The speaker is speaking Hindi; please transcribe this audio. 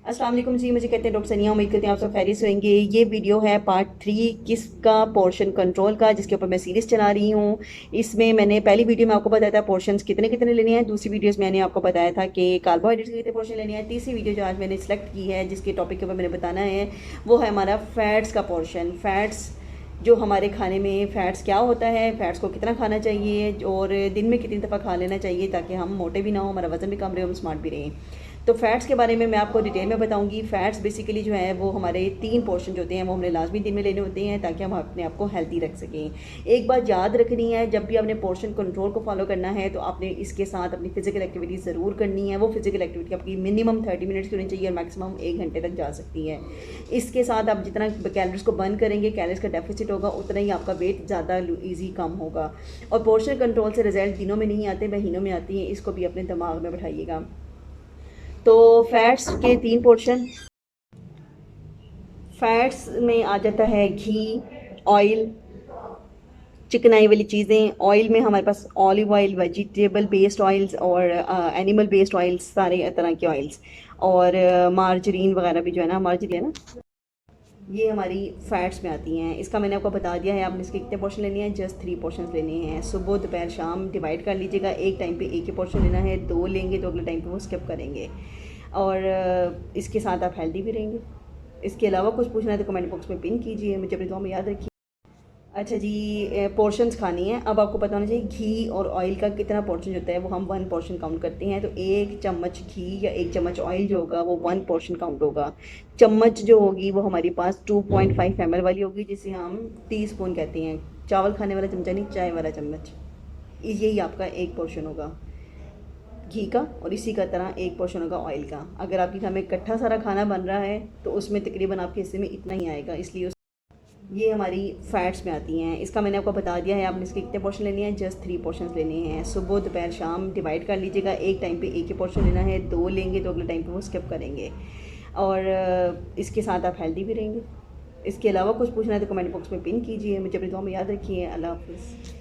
अस्सलाम वालेकुम जी, मुझे कहते हैं डॉक्टर सनिया। उम्मीद करते हैं आप सब खैरियत से होंगे। ये वीडियो है पार्ट 3 किसका पोर्शन कंट्रोल का, जिसके ऊपर मैं सीरीज़ चला रही हूँ। इसमें मैंने पहली वीडियो में आपको बताया था पोर्शंस कितने कितने लेने हैं। दूसरी वीडियोस में मैंने आपको बताया था कि कार्बोहाइड्रेट्स के कितने पोर्शन लेने हैं। तीसरी वीडियो जो आज मैंने सेलेक्ट की है, जिसके टॉपिक के ऊपर मैंने बताना है, वो है हमारा फैट्स का पोर्शन। फैट्स जो हमारे खाने में फ़ैट्स क्या होता है, फ़ैट्स को कितना खाना चाहिए और दिन में कितनी दफ़ा खा लेना चाहिए, ताकि हम मोटे भी ना हो, हमारा वज़न भी कम रहे, हम स्मार्ट भी रहें। तो फ़ैट्स के बारे में मैं आपको डिटेल में बताऊंगी। फ़ैट्स बेसिकली जो है वो हमारे 3 पोर्शन जो होते हैं वो हमने लाजमी दिन में लेने होते हैं, ताकि हम अपने आप को हेल्दी रख सकें। एक बात याद रखनी है, जब भी आपने पोर्शन कंट्रोल को फॉलो करना है तो आपने इसके साथ अपनी फ़िज़िकल एक्टिविटी ज़रूर करनी है। वो फ़िज़िकल एक्टिविटी आपकी मिनिमम 30 मिनट्स की होनी चाहिए और मैक्सिमम 1 घंटे तक जा सकती है। इसके साथ आप जितना कैलोरीज को बर्न करेंगे, कैलोरीज का डेफिसिट होगा, उतना ही आपका वेट ज़्यादा ईजी कम होगा। और पोर्शन कंट्रोल से रिजल्ट दिनों में नहीं आते, महीनों में आती हैं। इसको भी अपने दिमाग में बैठाइएगा। तो फैट्स के 3 पोर्शन। फैट्स में आ जाता है घी, ऑयल, चिकनाई वाली चीज़ें। ऑयल में हमारे पास olive oil, vegetable based oils और एनिमल बेस्ड ऑयल्स, सारे तरह के ऑयल्स। और मार्जरीन वगैरह भी जो है ना, मार्जरीन है ना, ये हमारी फैट्स में आती हैं। इसका मैंने आपको बता दिया है। आपने इसके कितने पोर्शन लेने हैं, जस्ट 3 पोर्शन लेने हैं। सुबह दोपहर शाम डिवाइड कर लीजिएगा। एक टाइम पे एक ही पोर्शन लेना है, 2 लेंगे तो अगले टाइम पे वो स्किप करेंगे। और इसके साथ आप हेल्दी भी रहेंगे। इसके अलावा कुछ पूछना है तो कमेंट बॉक्स में पिन कीजिए। मुझे अपनी दुआ में याद रखिए। अच्छा जी, पोर्शंस खानी है। अब आपको पता होना चाहिए घी और ऑयल का कितना पोर्शन होता है। वो हम 1 पोर्शन काउंट करते हैं। तो 1 चम्मच घी या 1 चम्मच ऑयल जो होगा वो 1 पोर्शन काउंट होगा। चम्मच जो होगी वो हमारे पास 2.5 ml वाली होगी, जिसे हम टीस्पून कहते हैं। चावल खाने वाला चमचा नहीं, चाय वाला चम्मच। यही आपका 1 पोर्शन होगा घी का, और इसी का तरह 1 पोर्शन होगा ऑयल का। अगर आपके घर में इकट्ठा सारा खाना बन रहा है तो उसमें तकरीबन आपके हिस्से में इतना ही आएगा। इसलिए ये हमारी फैट्स में आती हैं। इसका मैंने आपको बता दिया है। आपने इसके कितने पोर्शन लेने हैं, जस्ट 3 पोर्शन लेने हैं। सुबह दोपहर शाम डिवाइड कर लीजिएगा। एक टाइम पे एक ही पोर्शन लेना है, 2 लेंगे तो अगले टाइम पे वो स्किप करेंगे। और इसके साथ आप हेल्दी भी रहेंगे। इसके अलावा कुछ पूछना है तो कमेंट बॉक्स में पिन कीजिए। मुझे अपनी दुआ में याद रखिए। अल्लाह हाफ़िज़।